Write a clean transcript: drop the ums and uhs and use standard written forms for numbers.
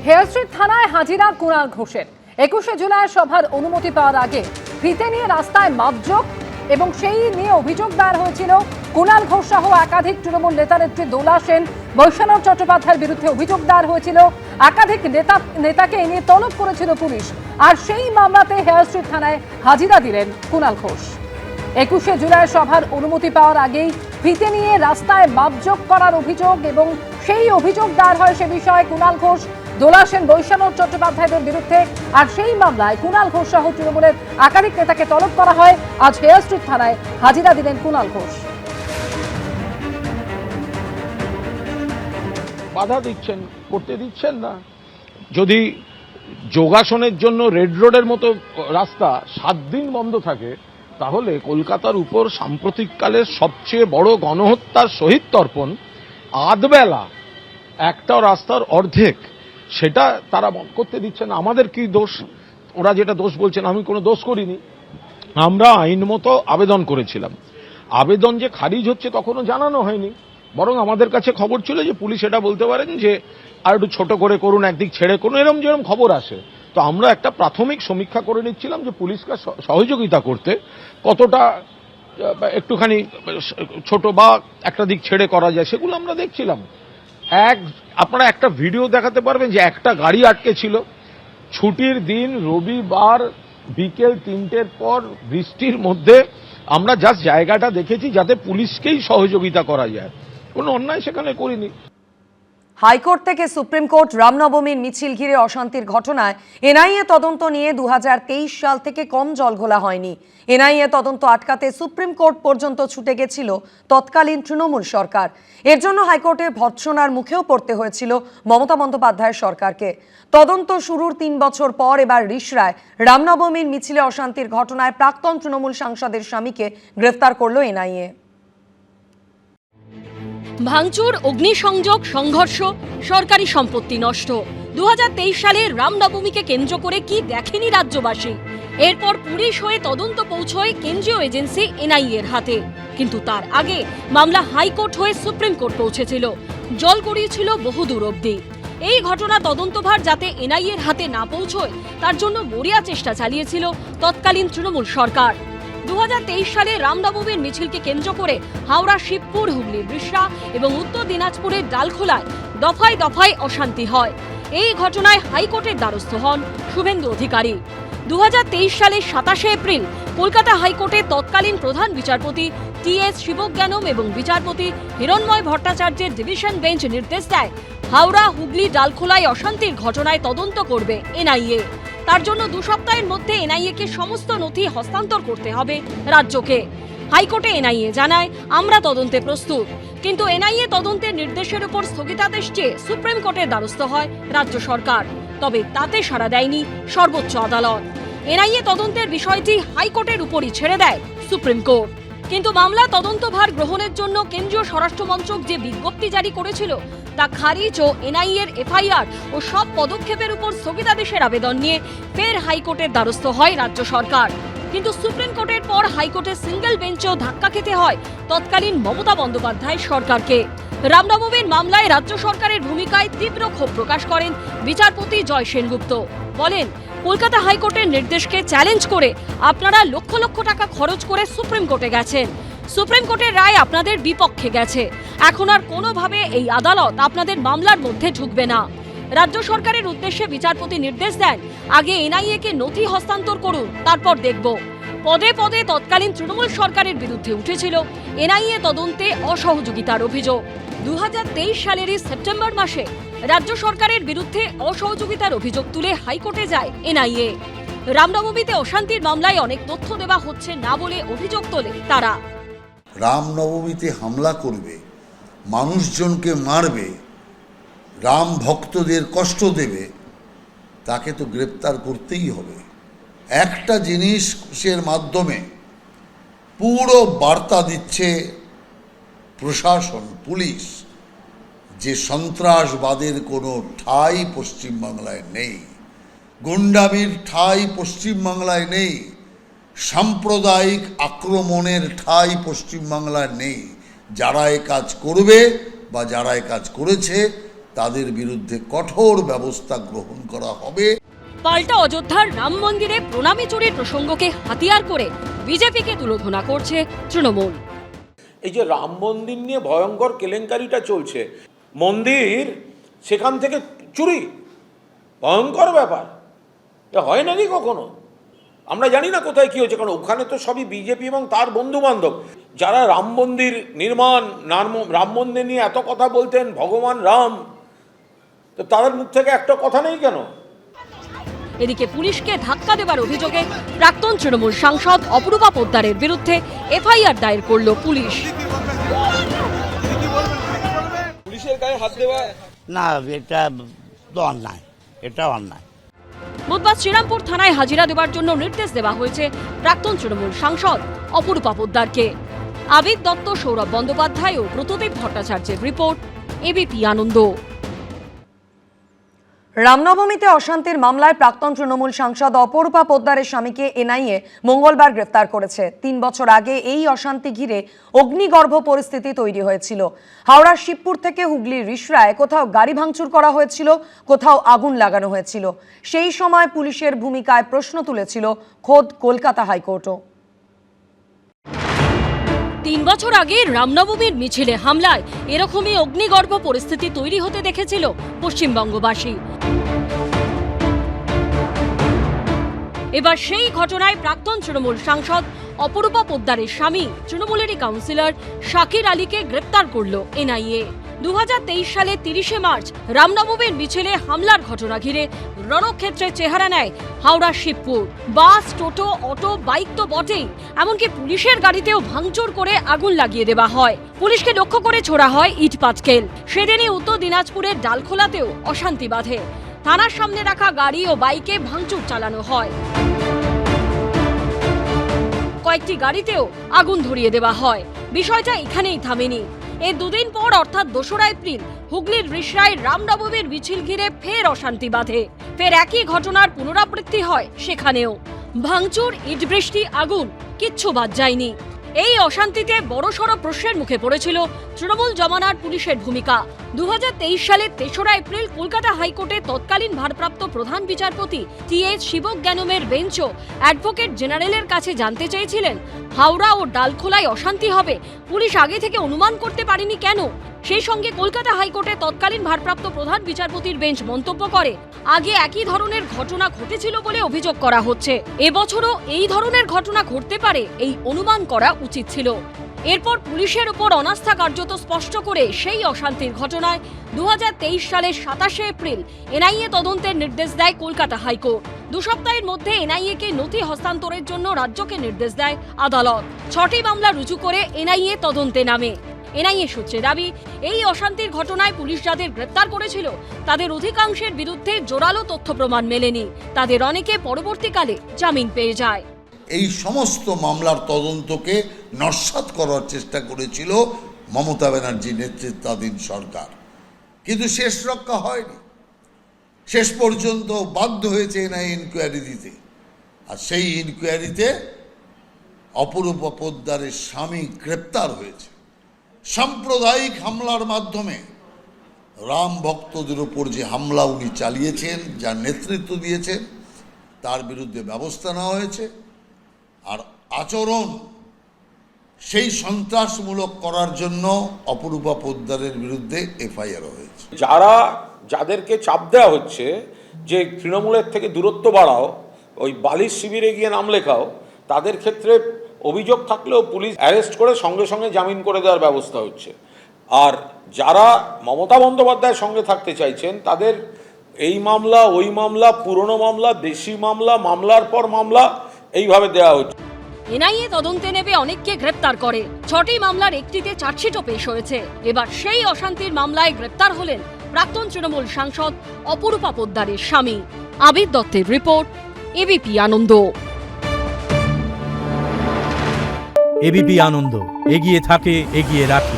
Hair street থানায় হাজিরা কুণাল ঘোষের। 21শে জুলাই সভার অনুমতি পাওয়ার আগে ফিতে নিয়ে রাস্তায় মাপজোক এবং সেই নিয়ে অভিযোগ দায়ের হয়েছিল কুণাল ঘোষ সহ একাধিক তৃণমূল নেতানেত্রী দোলা সেন, বৈষ্ণব চট্টোপাধ্যায়ের বিরুদ্ধে অভিযোগ দায়ের হয়েছিল। একাধিক নেতাকে এ নিয়ে তলব করেছিল পুলিশ, আর সেই মামলাতে হেয়ার স্ট্রিট থানায় হাজিরা দিলেন কুণাল ঘোষ। 21শে জুলাই সভার অনুমতি পাওয়ার আগেই ফিতে নিয়ে রাস্তায় মাপজোক করার অভিযোগ এবং সেই অভিযোগ দায়ের হয় সে বিষয়ে কুণাল ঘোষ, দোলা সেন, বৈষ্ণব চট্টোপাধ্যায়ের বিরুদ্ধে। আর সেই মামলায় কুণাল ঘোষ সহ তৃণমূলের একাধিক নেতাকে তলব করা হয়। আজ হেয়ার স্ট্রিট থানায় হাজিরা দিলেন কুণাল ঘোষ। বাধা দিচ্ছেন, করতে দিচ্ছেন না। যদি যোগাসনের জন্য রেড রোডের মতো রাস্তা 7 দিন বন্ধ থাকে, তাহলে কলকাতার উপর সাম্প্রতিককালের সবচেয়ে বড় গণহত্যার শহীদ তর্পণ আধবেলা একটা রাস্তার অর্ধেক, সেটা তারা বন্ধ করতে দিচ্ছে না। আমাদের কি দোষ? ওরা যেটা দোষ বলছেন, আমি কোনো দোষ করিনি। আমরা আইন মতো আবেদন করেছিলাম। আবেদন যে খারিজ হচ্ছে তখনও জানানো হয়নি, বরং আমাদের কাছে খবর ছিল যে পুলিশ এটা বলতে পারেন যে আর একটু ছোট করে করুন, একদিক ছেড়ে করুন, যেরকম খবর আসে। তো আমরা একটা প্রাথমিক সমীক্ষা করে নিচ্ছিলাম যে পুলিশকে সহযোগিতা করতে কতটা একটুখানি ছোট বা একটা দিক ছেড়ে করা যায়, সেগুলো আমরা দেখছিলাম। আপনারা একটা ভিডিও দেখাতে পারবেন যে একটা গাড়ি আটকে ছিল, ছুটির দিন রবিবার বিকেল 3টের পর বৃষ্টির মধ্যে আমরা জাস্ট জায়গাটা দেখেছি যাতে পুলিশকেই সহযোগিতা করা যায়, কোনো অন্যায় সেখানে করিনি। হাইকোর্ট থেকে সুপ্রিম কোর্ট রামনবমীর মিছিল ঘিরে অশান্তির ঘটনায় এনআইএ তদন্ত নিয়ে 2023 সাল থেকে কম জলঘোলা হয়নি। এনআইএ তদন্ত আটকাতে সুপ্রিম কোর্ট পর্যন্ত ছুটে গেছিল তৎকালীন তৃণমূল সরকার। এর জন্য হাইকোর্টে ভর্ৎসনার মুখেও পড়তে হয়েছিল মমতা বন্দ্যোপাধ্যায়ের সরকারকে। তদন্ত শুরুর 3 বছর পর এবার রিষড়ায় রামনবমীর মিছিলে অশান্তির ঘটনায় প্রাক্তন তৃণমূল সাংসদের স্বামীকে গ্রেফতার করল এনআইএ। ভাঙচুর, অগ্নিসংযোগ, সংঘর্ষ, সরকারি সম্পত্তি নষ্ট। 2023 সালে রামনবমীকে কেন্দ্র করে কি দেখেনি রাজ্যবাসী? এরপর পুলিশ হয়ে তদন্ত পৌঁছয় কেন্দ্রীয় এজেন্সি এনআইএর হাতে। কিন্তু তার আগে মামলা হাইকোর্ট হয়ে সুপ্রিম কোর্ট পৌঁছেছিল, জল গড়িয়েছিল বহুদূর অবধি। এই ঘটনা তদন্তভার যাতে এনআইএর হাতে না পৌঁছয়, তার জন্য মরিয়া চেষ্টা চালিয়েছিল তৎকালীন তৃণমূল সরকার। 2023 সালে রামনবমীর মিছিলকে কেন্দ্র করে হাওড়া, শিবপুর, হুগলি, বৃষড়া এবং উত্তর দিনাজপুরের ডালখোলায় দফায় দফায় অশান্তি হয়। এই ঘটনায় হাইকোর্টের দ্বারস্থ হন শুভেন্দু অধিকারী। 2023 সালের 27শে এপ্রিল কলকাতা হাইকোর্টের তৎকালীন প্রধান বিচারপতি টি.এস. শিবজ্ঞানম এবং বিচারপতি হিরণময় ভট্টাচার্যের ডিভিশন বেঞ্চ নির্দেশ দেয় হাওড়া, হুগলি, ডালখোলায় অশান্তির ঘটনায় তদন্ত করবে এনআইএ। তার জন্য 2 সপ্তাহের মধ্যে এনআইএ-কে সমস্ত নথি হস্তান্তর করতে হবে রাজ্যকে। হাইকোর্টে এনআইএ জানায়, আমরা তদন্তে প্রস্তুত। কিন্তু এনআইএ তদন্তের নির্দেশের উপর স্থগিতাদেশ চেয়ে সুপ্রিম কোর্টের দ্বারস্থ হয় রাজ্য সরকার। তবে তাতে সাড়া দেয়নি সর্বোচ্চ আদালত। এনআইএ তদন্তের বিষয়টি হাইকোর্টের উপরই ছেড়ে দেয় সুপ্রিম কোর্ট। কিন্তু মামলা তদন্তভার গ্রহণের জন্য কেন্দ্রীয় স্বরাষ্ট্র মন্ত্রক যে বিজ্ঞপ্তি জারি করেছিল, তা খারিজ ও এনআইএর এফআইআর ও সব পদক্ষেপের উপর স্থগিতাদেশের আবেদন নিয়ে ফের হাইকোর্টের দ্বারস্থ হয় রাজ্য সরকার। কিন্তু সুপ্রিম কোর্টের পর হাইকোর্টের সিঙ্গেল বেঞ্চেও ধাক্কা খেতে হয় তৎকালীন মমতা বন্দ্যোপাধ্যায় সরকারকে। রামনবমীর মামলায় রাজ্য সরকারের ভূমিকায় তীব্র ক্ষোভ প্রকাশ করেন বিচারপতি জয় সেনগুপ্ত। বলেন, কলকাতা হাইকোর্টের নির্দেশকে চ্যালেঞ্জ করে আপনারা লক্ষ লক্ষ টাকা খরচ করে সুপ্রিম কোর্টে গেছেন। সুপ্রিম কোর্টের রায় আপনাদের বিপক্ষে গেছে। এখন আর কোনোভাবে এই আদালত আপনাদের মামলার মধ্যে ঢুকবে না। রাজ্য সরকারের উদ্দেশ্যে বিচারপতি নির্দেশ দেন, আগে এনআইএ-কে নথি হস্তান্তর করুন, তারপর দেখব। পদে পদে তৎকালীন তৃণমূল সরকারের বিরুদ্ধে উঠেছিল এনআইএ তদন্তে অসহযোগিতার অভিযোগ। 2023 সালেরই সেপ্টেম্বর মাসে রাজ্য সরকারের বিরুদ্ধে অসহযোগিতার অভিযোগ তুলে হাইকোর্টে যায় এনআইএ। রামনবমীতে অশান্তির মামলায় অনেক তথ্য দেওয়া হচ্ছে না বলে অভিযোগ তোলে তারা। রামনবমীতে হামলা করবে, মানুষজনকে মারবে, রাম ভক্তদের কষ্ট দেবে, তাকে তো গ্রেপ্তার করতেই হবে। একটা জিনিসের মাধ্যমে পুরো বার্তা দিচ্ছে প্রশাসন, পুলিশ, যে সন্ত্রাসবাদের কোনো ঠাঁই পশ্চিমবাংলায় নেই, গুন্ডামির ঠাঁই পশ্চিমবাংলায় নেই, সাম্প্রদায়িক আক্রমণের ঠাঁই পশ্চিমবাংলায় নেই। যারা এ কাজ করবে বা যারা এ কাজ করেছে তাদের বিরুদ্ধে কঠোর ব্যবস্থা গ্রহণ করা হবে। পাল্টা অযোধ্যার রাম মন্দিরে প্রণামী চুরির প্রসঙ্গকে হাতিয়ার করে বিজেপিকে তুলোধনা করছে তৃণমূল। এই যে রাম মন্দির নিয়ে ভয়ঙ্কর কেলেঙ্কারিটা চলছে, মন্দির সেখান থেকে চুরি, ভয়ঙ্কর ব্যাপার। এটা হয় নাকি কখনো? আমরা জানি না কোথায় কি হয়েছে, কারণ ওখানে তো সবই বিজেপি এবং তার বন্ধু বান্ধব, যারা রাম মন্দির নির্মাণ, রাম মন্দির নিয়ে এত কথা বলতেন, ভগবান রাম, তো তাদের মুখ থেকে একটা কথা নেই কেন? এদিকে পুলিশকে ধাক্কা দেবার অভিযোগে প্রাক্তন তৃণমূল সাংসদ অপরূপা পোদ্দারের বিরুদ্ধে এফআইআর দায়ের করল পুলিশ। পুলিশের গায়ে হাত দেওয়া না, এটা তো অন্যায়, এটা অন্যায়। বুধবার শ্রীরামপুর থানায় হাজিরা দেওয়ার জন্য নির্দেশ দেওয়া হয়েছে প্রাক্তন তৃণমূল সাংসদ অপরূপা পোদ্দারকে। আবিদ দত্ত, সৌরভ বন্দ্যোপাধ্যায় ও ব্রতদেব ভট্টাচার্যের রিপোর্ট, এবিপি আনন্দ। রামনবমীতে অশান্তির মামলায় প্রাক্তন তৃণমূল সাংসদ অপরূপা পোদ্দারের স্বামীকে এনআইএ মঙ্গলবার গ্রেফতার করেছে। 3 বছর আগে এই অশান্তি ঘিরে অগ্নিগর্ভ পরিস্থিতি তৈরি হয়েছিল। হাওড়ার শিবপুর থেকে হুগলির রিষড়ায় কোথাও গাড়ি ভাঙচুর করা হয়েছিল, কোথাও আগুন লাগানো হয়েছিল। সেই সময় পুলিশের ভূমিকায় প্রশ্ন তুলেছিল খোদ কলকাতা হাইকোর্টও। 3 বছর আগে রামনবমীর মিছিলে হামলায় এরকমই অগ্নিগর্ভ পরিস্থিতি তৈরি হতে দেখেছিল পশ্চিমবঙ্গবাসী। এবার সেই ঘটনায় প্রাক্তন তৃণমূল সাংসদ অপরূপা পোদ্দারের স্বামী তৃণমূলেরই কাউন্সিলর শাকির আলীকে গ্রেপ্তার করল এনআইএ। 2023 সালে 30শে মার্চ রামনবমীর মিছিলে হামলার ঘটনা ঘিরে রণক্ষেত্রের চেহারা নেয় হাওড়া শিবপুর। বাস, টোটো, অটো, বাইক তো বটেই, এমনকি পুলিশের গাড়িতেও ভাঙচুর করে আগুন লাগিয়ে দেওয়া হয়। পুলিশকে লক্ষ্য করে ছোড়া হয় ইট পাটকেল। সেদিনই উত্তর দিনাজপুরের ডালখোলাতেও অশান্তি বাধে। থানার সামনে রাখা গাড়ি ও বাইকে ভাঙচুর চালানো হয়। কয়েকটি গাড়িতেও আগুন ধরিয়ে দেওয়া হয়। বিষয়টা এখানেই থামেনি। এর 2 দিন পর অর্থাৎ 2রা এপ্রিল হুগলির রিষড়ায় রামনবমীর মিছিল ঘিরে ফের অশান্তি বাধে। ফের একই ঘটনার পুনরাবৃত্তি হয় সেখানেও। ভাঙচুর, ইট বৃষ্টি, আগুন, কিচ্ছু বাদ যায়নি। এই অশান্তিতে বড়সড় প্রশ্নের মুখে পড়েছিল তৃণমূল জমানার পুলিশের ভূমিকা। 2023 সালের 3রা এপ্রিল কলকাতা হাইকোর্টের তৎকালীন ভারপ্রাপ্ত প্রধান বিচারপতি টি.এইচ শিবজ্ঞানমের বেঞ্চও অ্যাডভোকেট জেনারেলের কাছে জানতে চেয়েছিলেন, হাওড়া ও ডালখোলায় অশান্তি হবে পুলিশ আগে থেকে অনুমান করতে পারেনি কেন? সেই সঙ্গে কলকাতা হাইকোর্টের তৎকালীন ভারপ্রাপ্ত প্রধান বিচারপতির বেঞ্চ মন্তব্য করে, আগে একই ধরনের ঘটনা ঘটেছিল বলে অভিযোগ করা হচ্ছে, এবছরও এই ধরনের ঘটনা ঘটতে পারে এই অনুমান করা উচিত ছিল। এরপর পুলিশের উপর অনাস্থা কার্যত স্পষ্ট করে সেই অশান্তির ঘটনায় 2023 সালের 27শে এপ্রিল এনআইএ তদন্তের নির্দেশ দেয় কলকাতা হাইকোর্ট। 2 সপ্তাহের মধ্যে এনআইএ-কে নথি হস্তান্তরের জন্য রাজ্যকে নির্দেশ দেয় আদালত। 6টি মামলা রুজু করে এনআইএ তদন্তে নামে। এনআইএ সূত্রে দাবি, এই অশান্তির ঘটনায় পুলিশ যাদের গ্রেপ্তার করেছিল তাদের অধিকাংশের বিরুদ্ধে জোরালো তথ্য প্রমাণ মেলেনি। তাদের অনেকে পরবর্তীকালে জামিন পেয়ে যায়। এই সমস্ত মামলার তদন্তকে নস্যাৎ করার চেষ্টা করেছিল মমতা ব্যানার্জি নেতৃত্বাধীন সরকার, কিন্তু শেষ রক্ষা হয়নি। শেষ পর্যন্ত বাধ্য হয়েছে এনআইএ ইনকোয়ারি দিতে, আর সেই ইনকোয়ারিতে অপরূপা পোদ্দারের স্বামী গ্রেপ্তার হয়েছে। সাম্প্রদায়িক হামলার মাধ্যমে রাম ভক্তদের উপর যে হামলা উনি চালিয়েছেন, যার নেতৃত্ব দিয়েছেন, তার বিরুদ্ধে ব্যবস্থা নেওয়া হয়েছে। আর আচরণ সেই সন্ত্রাসমূলক করার জন্য অপরূপা পোদ্দারের বিরুদ্ধে এফআইআর হয়েছে। যাদেরকে চাপ দেওয়া হচ্ছে যে তৃণমূলের থেকে দূরত্ব বাড়াও, ওই বালির শিবিরে গিয়ে নাম লেখাও, তাদের ক্ষেত্রে অভিযোগ থাকলেও পুলিশ অ্যারেস্ট করে সঙ্গে সঙ্গে জামিন করে দেওয়ার ব্যবস্থা হচ্ছে। আর যারা মমতা বন্দ্যোপাধ্যায়ের সঙ্গে থাকতে চাইছেন তাদের এই মামলা, ওই মামলা, পুরনো মামলা, দেশি মামলা, মামলার পর মামলা এইভাবে দেওয়া হচ্ছে। এনআইএ তদন্তে নেবে অনেককে গ্রেপ্তার করে। 6টি মামলার একটিতে চার্জশিটও পেশ হয়েছে। এবার সেই অশান্তির মামলায় গ্রেপ্তার হলেন প্রাক্তন তৃণমূল সাংসদ অপরূপা পোদ্দারের স্বামী। আবিদ দত্তের রিপোর্ট, এবিপি আনন্দ। এবিপি আনন্দ, এগিয়ে থাকে, এগিয়ে রাখে।